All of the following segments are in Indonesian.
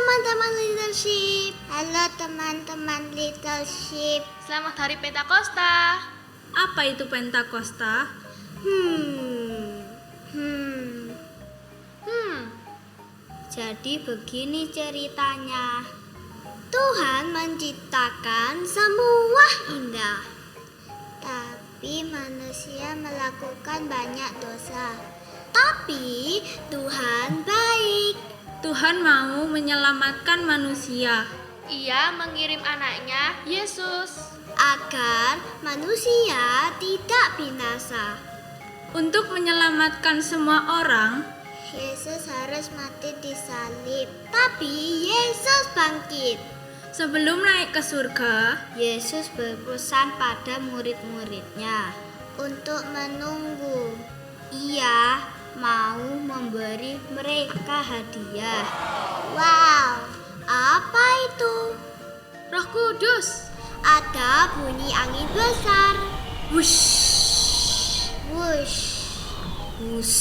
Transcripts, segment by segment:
teman-teman leadership. Halo teman-teman leadership. Selamat Hari Pentakosta. Apa itu Pentakosta? Jadi begini ceritanya. Tuhan menciptakan semua indah, tapi manusia melakukan banyak dosa. Tapi Tuhan baik. Tuhan mau menyelamatkan manusia. Ia mengirim anaknya, Yesus. Agar manusia tidak binasa. Untuk menyelamatkan semua orang, Yesus harus mati di salib. Tapi Yesus bangkit. sebelum naik ke surga, Yesus berpesan pada murid-muridnya untuk menunggu. Ia mau memberi mereka hadiah. Wow, apa itu? Roh Kudus. Ada bunyi angin besar. wush, Wush. wush,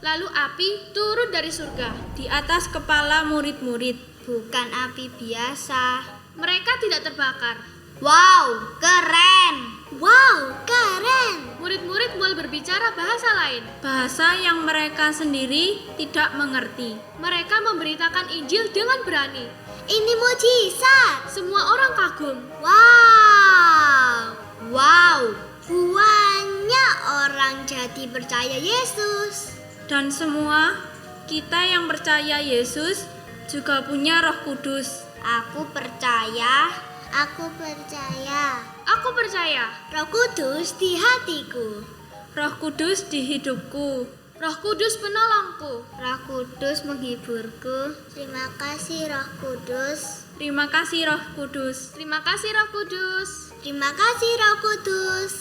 Lalu api turun dari surga. di atas kepala murid-murid. Bukan api biasa. Mereka tidak terbakar. Wow, keren. Wow, keren. Murid-murid mulai berbicara bahasa lain. Bahasa yang mereka sendiri tidak mengerti. Mereka memberitakan Injil dengan berani. Ini mujizat. Semua orang kagum. Wow, banyak orang jadi percaya Yesus. Dan semua kita yang percaya Yesus juga punya Roh Kudus. Aku percaya. Aku percaya. Aku percaya. Roh Kudus di hatiku. Roh Kudus di hidupku. Roh Kudus penolongku. Roh Kudus menghiburku. Terima kasih Roh Kudus. Terima kasih Roh Kudus. Terima kasih Roh Kudus. Terima kasih Roh Kudus.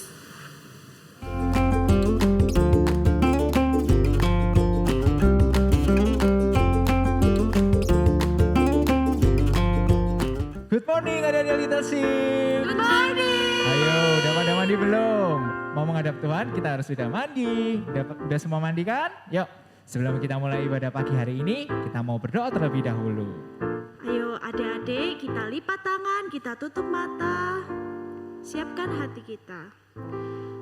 Good morning adik-adik leadership. Good morning. Ayo, udah pada mandi belum? Mau menghadap Tuhan kita harus sudah mandi. Udah semua mandi kan? Yuk, sebelum kita mulai ibadah pagi hari ini, kita mau berdoa terlebih dahulu. Ayo adik-adik, kita lipat tangan, kita tutup mata. Siapkan hati kita.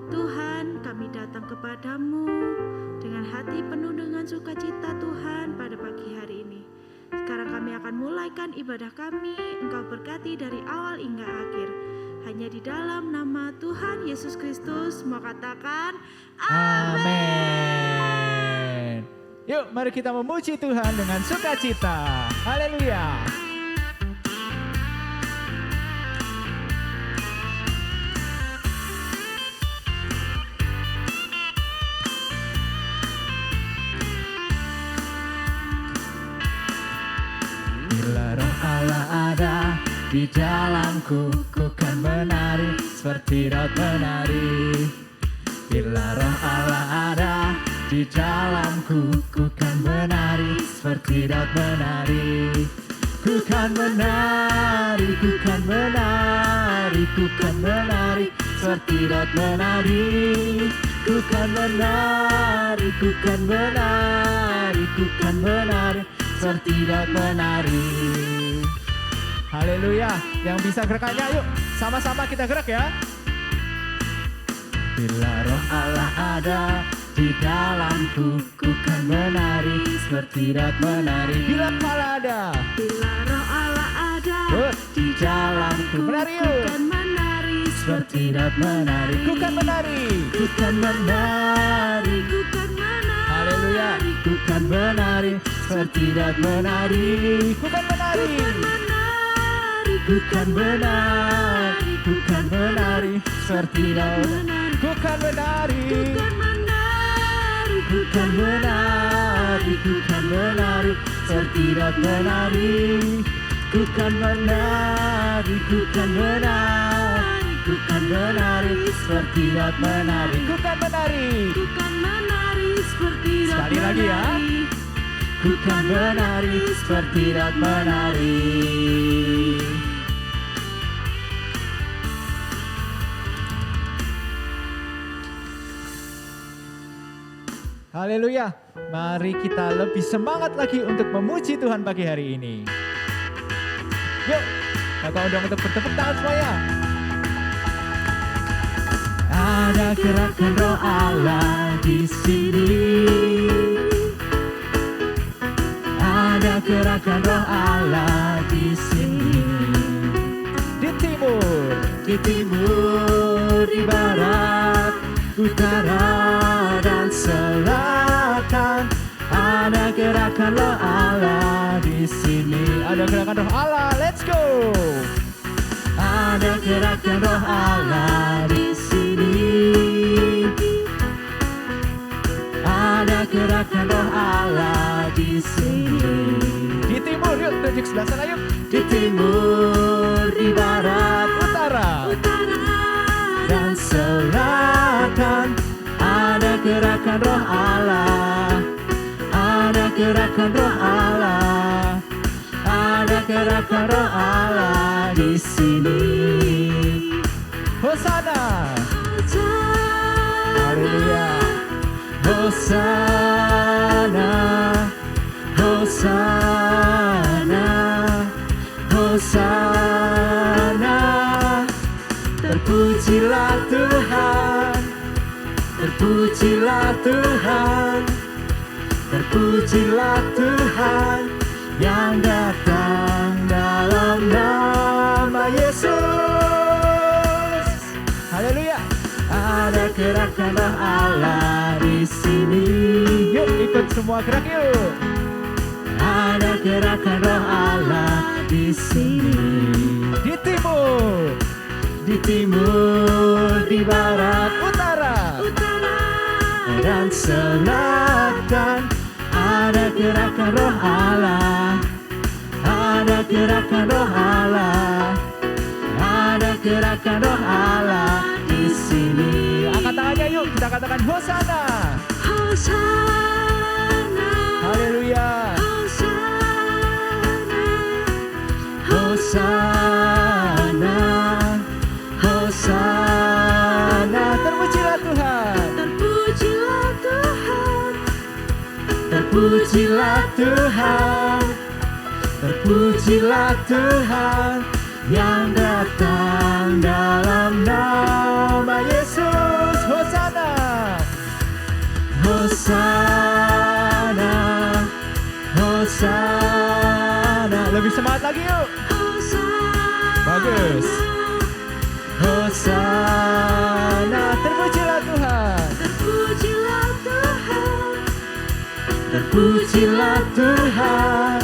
Tuhan, kami datang kepadamu dengan hati penuh dengan sukacita Tuhan pada pagi hari ini. Sekarang kami akan mulaikan ibadah kami. Engkau berkati dari awal hingga akhir. Hanya di dalam nama Tuhan Yesus Kristus mau katakan Amin. Yuk, mari kita memuji Tuhan dengan sukacita. Haleluya. Bila Roh Allah ada di dalamku, ku kan menari seperti Daud menari. Bila Roh Allah ada di dalamku, ku kan menari seperti Daud menari. Ku kan menari, ku kan menari, ku kan menari seperti Daud menari. Ku kan menari, ku kan menari, ku kan menari seperti Daud menari. Haleluya, yang bisa gerakannya yuk sama-sama kita gerak ya. Bila Roh Allah ada di dalamku, ku kan menari seperti Daud menari. Bila Allah ada, Bila Roh Allah ada di dalamku, menari ku yuk. kan menari Seperti Daud menari, ku kan menari, ku kan menari. ku kan menari. Haleluya, ku kan menari seperti Daud menari. Ku kan menari, ku kan menari, ku kan menari seperti Daud. Ku kan menari, ku kan menari, ku kan menari seperti Daud menari. Ku kan menari, ku kan menari, ku kan menari seperti Daud menari. Ku kan menari, Ku kan menari seperti Daud sekali lagi ya. menari. Ku kan menari seperti Daud menari. Haleluya, mari kita lebih semangat lagi untuk memuji Tuhan pagi hari ini. Yuk, kakak undang untuk bertepuk tangan semuanya. Ada gerakan Roh Allah di sini. Ada gerakan Roh Allah di sini. Di timur, di barat, utara dan selatan. Ada gerakan Roh Allah di sini. Ada gerakan Roh Allah, let's go. Ada gerakan Roh Allah di sini. Ada gerakan Roh Allah di sini. Di timur, yuk tunjuk sebelah sana yuk. Di timur, di barat, utara dan selatan. Ada gerakan Roh Allah. Ada gerakan Roh Allah. Ada gerakan Roh Allah di sini. Hosana. Haleluya. Hosana. Hosana. Hosana. Terpujilah Tuhan. Terpujilah Tuhan. Terpujilah Tuhan yang datang dalam nama Yesus. Haleluya. Ada gerakan Roh Allah di sini. Yuk ikut semua gerak yuk. Ada gerakan Roh Allah di sini. Di timur, di barat, utara dan selatan. Ada gerakan Roh Allah. Ada gerakan Roh Allah. Ada gerakan Roh Allah di sini. Angkat tangannya yuk, kita katakan Hosana. Hosana. Haleluya. Hosana. Hosana. Terpujilah Tuhan. Terpujilah Tuhan. Terpujilah Tuhan. Terpujilah Tuhan yang datang dalam nama Yesus. Hosana. Hosana. Hosana. Lebih semangat lagi yuk. Bagus. Hosana. Terpujilah Tuhan. Terpujilah Tuhan. Terpujilah Tuhan.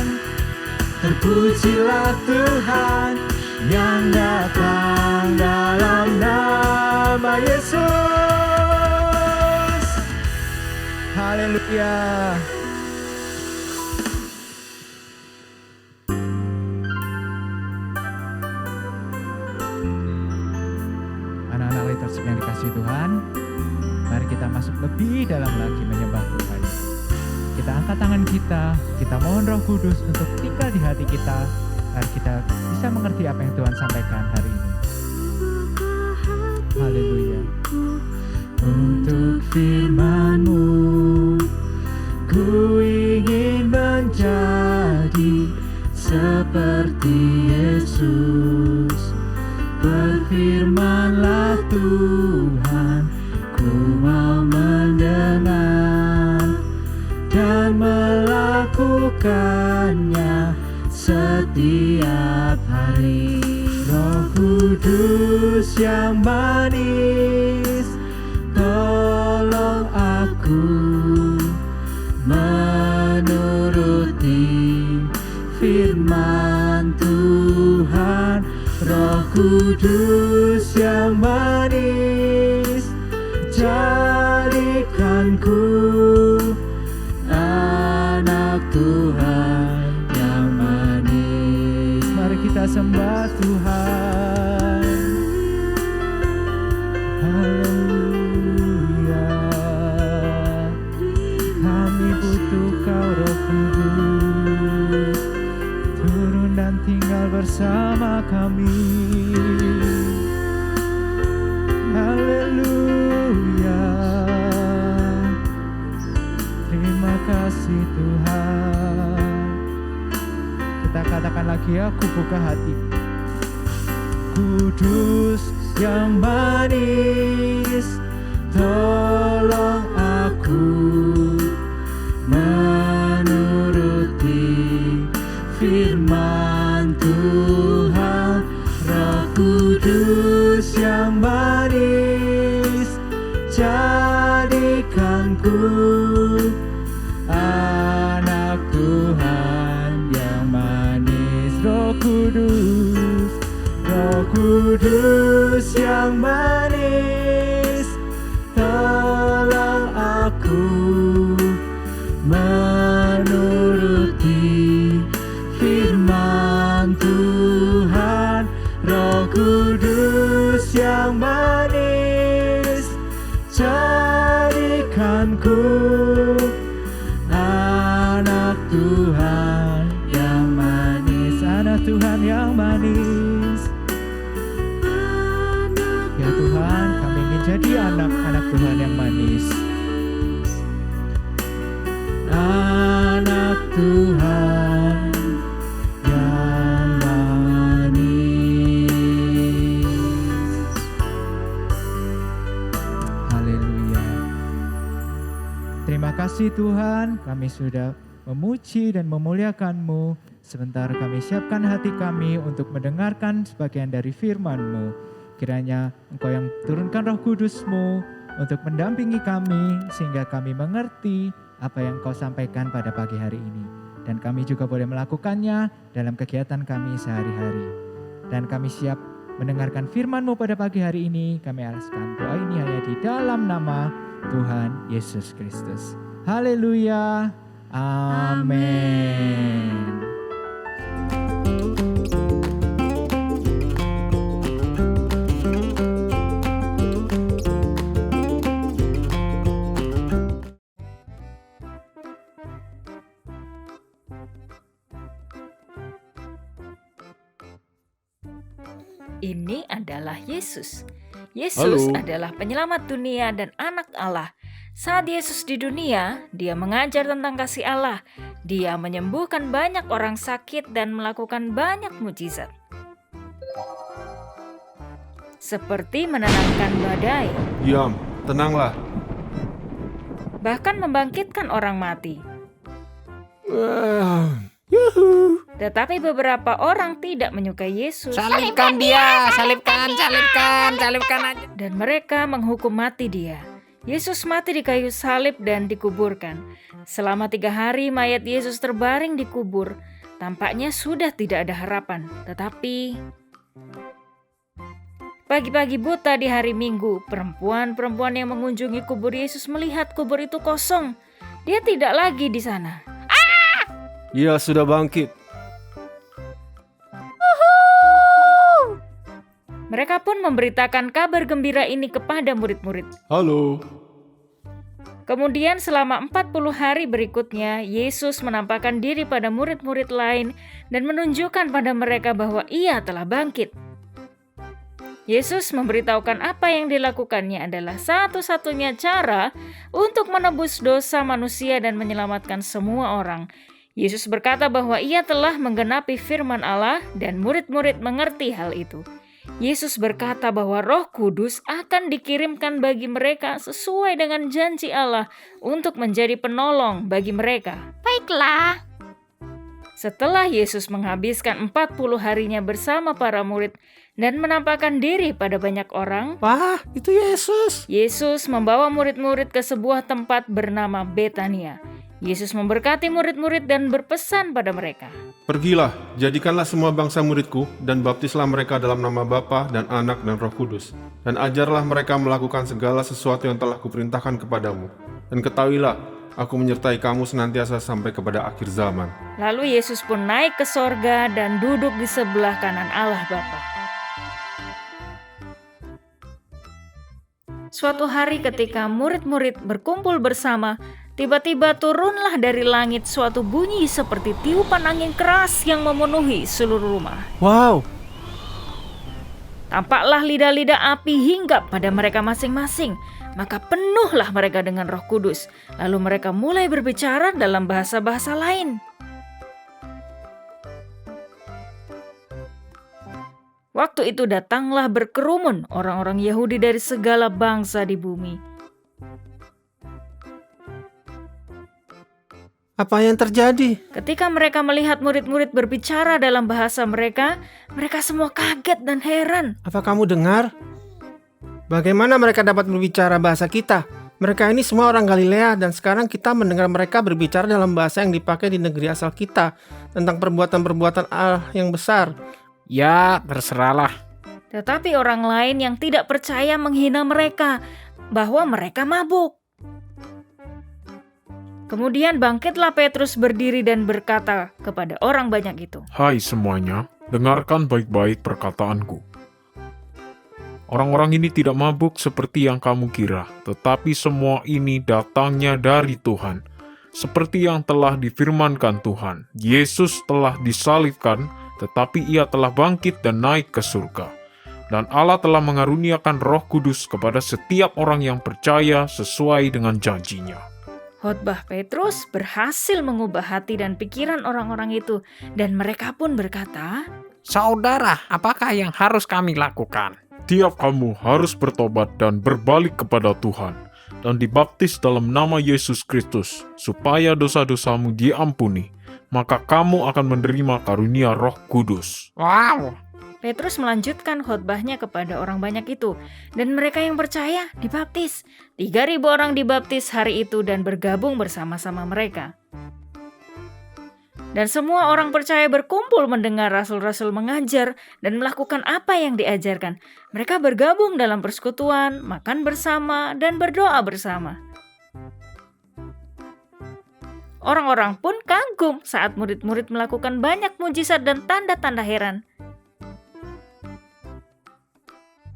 Terpujilah Tuhan yang datang dalam nama Yesus. Haleluya. Anak-anak leadership yang dikasihi Tuhan, mari kita masuk lebih dalam lagi menyembah Tuhan. Kita angkat tangan kita mohon Roh Kudus untuk tinggal di hati kita, agar kita bisa mengerti apa yang Tuhan sampaikan hari ini. Haleluya. Untuk firman-Mu, ku ingin menjadi seperti Yesus. Berfirmanlah Tuhan, ku mau mendengar dan melakukannya setiap hari. Roh Kudus yang manis, tolong aku menuruti firman Tuhan. Roh Kudus yang manis, jadikanku anak Tuhan yang manis. Mari kita sembah Tuhan. Haleluya. Kami butuh Kau Roh Kudus, turun dan tinggal bersama kami. Haleluya. Terima kasih Tuhan. Kita katakan lagi ya, ku buka hati. Kudus yang manis, tolong aku menuruti firman Tuhan. Roh Kudus yang manis, jadikanku anak Tuhan yang manis. Roh Kudus yang manis, tolong aku menuruti firman Tuhan. Roh Kudus yang manis, jadikanku anak Tuhan yang manis. Anak Tuhan yang manis. Ya Tuhan, kami ingin jadi anak-anak Tuhan yang manis. Anak Tuhan yang manis. Haleluya. Terima kasih Tuhan, kami sudah memuji dan memuliakan-Mu. Sebentar kami siapkan hati kami untuk mendengarkan sebagian dari firman-Mu. Kiranya Engkau yang turunkan Roh Kudus-Mu untuk mendampingi kami sehingga kami mengerti apa yang Engkau sampaikan pada pagi hari ini. Dan kami juga boleh melakukannya dalam kegiatan kami sehari-hari. Dan kami siap mendengarkan firman-Mu pada pagi hari ini. Kami alaskan doa ini hanya di dalam nama Tuhan Yesus Kristus. Haleluya. Amin. Ini adalah Yesus. Yesus adalah penyelamat dunia dan anak Allah. Saat Yesus di dunia, dia mengajar tentang kasih Allah. Dia menyembuhkan banyak orang sakit dan melakukan banyak mujizat. Seperti menenangkan badai. Diam, tenanglah. Bahkan membangkitkan orang mati. Tetapi beberapa orang tidak menyukai Yesus. Salibkan dia, salibkan aja. Dan mereka menghukum mati dia. Yesus mati di kayu salib dan dikuburkan. Selama 3 hari mayat Yesus terbaring di kubur. Tampaknya sudah tidak ada harapan. Tetapi pagi-pagi buta di hari Minggu, perempuan-perempuan yang mengunjungi kubur Yesus melihat kubur itu kosong. Dia tidak lagi di sana. Ia sudah bangkit. Mereka pun memberitakan kabar gembira ini kepada murid-murid. Halo. Kemudian selama 40 hari berikutnya, Yesus menampakkan diri pada murid-murid lain dan menunjukkan pada mereka bahwa Ia telah bangkit. Yesus memberitahukan apa yang dilakukannya adalah satu-satunya cara untuk menebus dosa manusia dan menyelamatkan semua orang. Yesus berkata bahwa Ia telah menggenapi firman Allah dan murid-murid mengerti hal itu. Yesus berkata bahwa Roh Kudus akan dikirimkan bagi mereka sesuai dengan janji Allah untuk menjadi penolong bagi mereka. Baiklah. Setelah Yesus menghabiskan 40 harinya bersama para murid dan menampakkan diri pada banyak orang, Wah, itu Yesus. Yesus membawa murid-murid ke sebuah tempat bernama Betania. Yesus memberkati murid-murid dan berpesan pada mereka. Pergilah, jadikanlah semua bangsa muridku dan baptislah mereka dalam nama Bapa dan Anak dan Roh Kudus. Dan ajarlah mereka melakukan segala sesuatu yang telah kuperintahkan kepadamu. Dan ketahuilah, aku menyertai kamu senantiasa sampai kepada akhir zaman. Lalu Yesus pun naik ke sorga dan duduk di sebelah kanan Allah Bapa. Suatu hari ketika murid-murid berkumpul bersama, tiba-tiba turunlah dari langit suatu bunyi seperti tiupan angin keras yang memenuhi seluruh rumah. Wow. Tampaklah lidah-lidah api hinggap pada mereka masing-masing. Maka penuhlah mereka dengan Roh Kudus. Lalu mereka mulai berbicara dalam bahasa-bahasa lain. Waktu itu datanglah berkerumun orang-orang Yahudi dari segala bangsa di bumi. Apa yang terjadi? Ketika mereka melihat murid-murid berbicara dalam bahasa mereka, mereka semua kaget dan heran. Apa kamu dengar? Bagaimana mereka dapat berbicara bahasa kita? Mereka ini semua orang Galilea dan sekarang kita mendengar mereka berbicara dalam bahasa yang dipakai di negeri asal kita tentang perbuatan-perbuatan Allah yang besar. Ya, terserahlah. Tetapi orang lain yang tidak percaya menghina mereka bahwa mereka mabuk. Kemudian bangkitlah Petrus berdiri dan berkata kepada orang banyak itu, Hai semuanya, dengarkan baik-baik perkataanku. Orang-orang ini tidak mabuk seperti yang kamu kira, tetapi semua ini datangnya dari Tuhan. Seperti yang telah difirmankan Tuhan, Yesus telah disalibkan, tetapi ia telah bangkit dan naik ke surga. Dan Allah telah mengaruniakan Roh Kudus kepada setiap orang yang percaya sesuai dengan janjinya. Khotbah Petrus berhasil mengubah hati dan pikiran orang-orang itu, dan mereka pun berkata, Saudara, apakah yang harus kami lakukan? Tiap kamu harus bertobat dan berbalik kepada Tuhan, dan dibaptis dalam nama Yesus Kristus, supaya dosa-dosamu diampuni, maka kamu akan menerima karunia Roh Kudus. Wow, Petrus melanjutkan khotbahnya kepada orang banyak itu, dan mereka yang percaya dibaptis. 3.000 orang dibaptis hari itu dan bergabung bersama-sama mereka. Dan semua orang percaya berkumpul mendengar rasul-rasul mengajar dan melakukan apa yang diajarkan. Mereka bergabung dalam persekutuan, makan bersama, dan berdoa bersama. Orang-orang pun kagum saat murid-murid melakukan banyak mujizat dan tanda-tanda heran.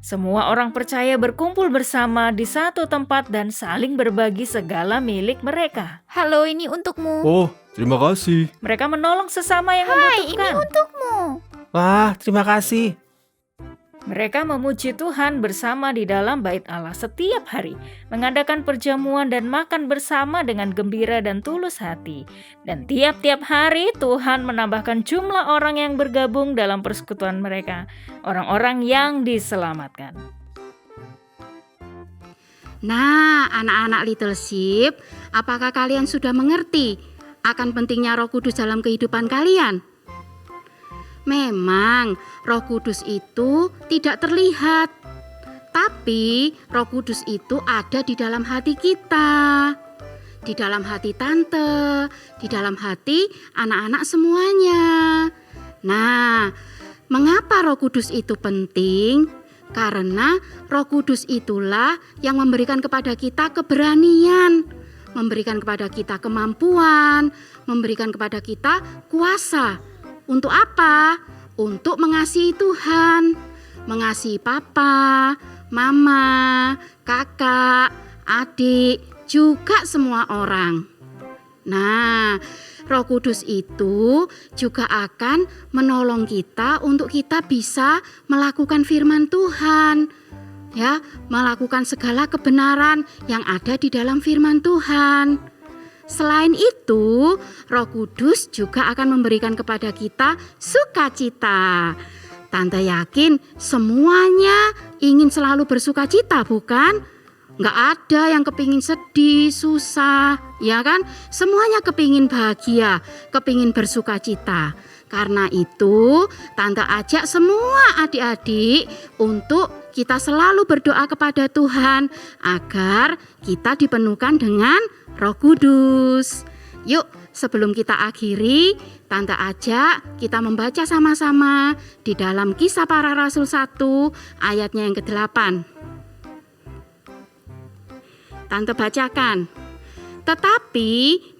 Semua orang percaya berkumpul bersama di satu tempat dan saling berbagi segala milik mereka. Halo, ini untukmu. Oh, terima kasih. Mereka menolong sesama yang membutuhkan. Wah, terima kasih. Mereka memuji Tuhan bersama di dalam bait Allah setiap hari, mengadakan perjamuan dan makan bersama dengan gembira dan tulus hati. Dan tiap-tiap hari Tuhan menambahkan jumlah orang yang bergabung dalam persekutuan mereka, orang-orang yang diselamatkan. Nah, anak-anak Little Sheep, apakah kalian sudah mengerti akan pentingnya Roh Kudus dalam kehidupan kalian? Memang Roh Kudus itu tidak terlihat, tapi Roh Kudus itu ada di dalam hati kita, di dalam hati tante, di dalam hati anak-anak semuanya. Nah, mengapa Roh Kudus itu penting? Karena Roh Kudus itulah yang memberikan kepada kita keberanian, memberikan kepada kita kemampuan, memberikan kepada kita kuasa. Untuk apa? Untuk mengasihi Tuhan, mengasihi papa, mama, kakak, adik, juga semua orang. Nah, Roh Kudus itu juga akan menolong kita untuk kita bisa melakukan firman Tuhan, ya, melakukan segala kebenaran yang ada di dalam firman Tuhan. Selain itu, Roh Kudus juga akan memberikan kepada kita sukacita. Tante yakin semuanya ingin selalu bersukacita, bukan? Nggak ada yang kepingin sedih, susah, ya kan? Semuanya kepingin bahagia, kepingin bersukacita. Karena itu, Tante ajak semua adik-adik untuk kita selalu berdoa kepada Tuhan agar kita dipenuhkan dengan Roh Kudus. Yuk, sebelum kita akhiri, Tante ajak kita membaca sama-sama di dalam Kisah Para Rasul 1 ayatnya yang ke-8. Tante bacakan. Tetapi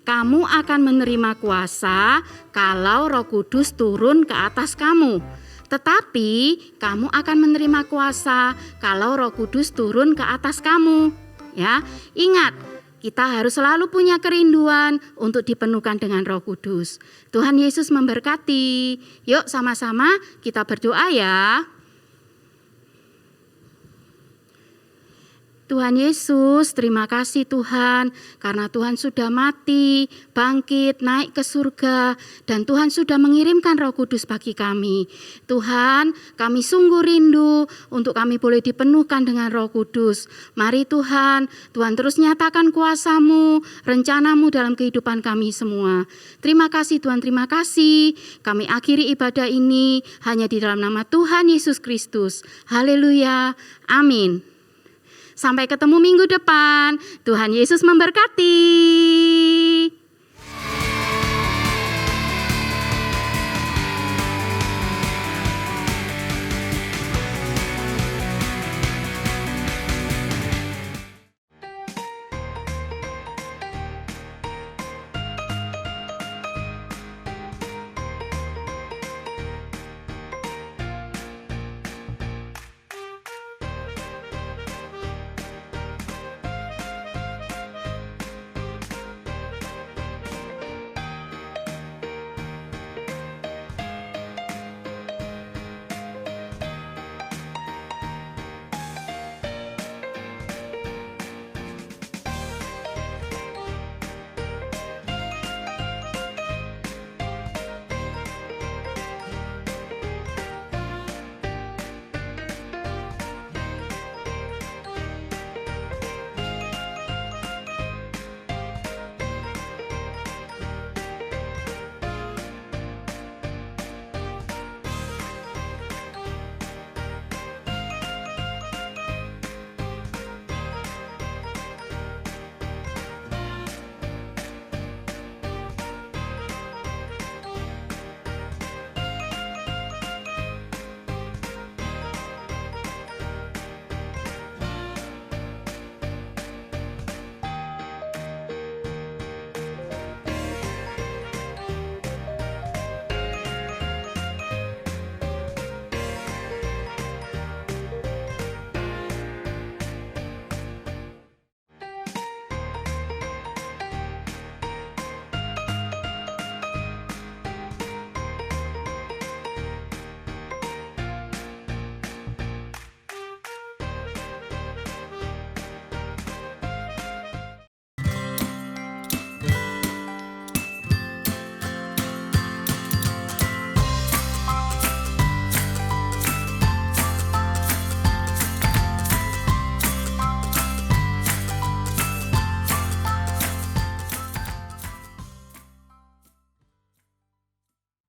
kamu akan menerima kuasa kalau Roh Kudus turun ke atas kamu. Tetapi kamu akan menerima kuasa kalau Roh Kudus turun ke atas kamu. Ya, ingat, kita harus selalu punya kerinduan untuk dipenuhkan dengan Roh Kudus. Tuhan Yesus memberkati. Yuk sama-sama kita berdoa ya. Tuhan Yesus, terima kasih Tuhan, karena Tuhan sudah mati, bangkit, naik ke surga, dan Tuhan sudah mengirimkan Roh Kudus bagi kami. Tuhan, kami sungguh rindu untuk kami boleh dipenuhkan dengan Roh Kudus. Mari Tuhan, Tuhan terus nyatakan kuasa-Mu, rencana-Mu dalam kehidupan kami semua. Terima kasih Tuhan, terima kasih. Kami akhiri ibadah ini hanya di dalam nama Tuhan Yesus Kristus. Haleluya, amin. Sampai ketemu minggu depan. Tuhan Yesus memberkati.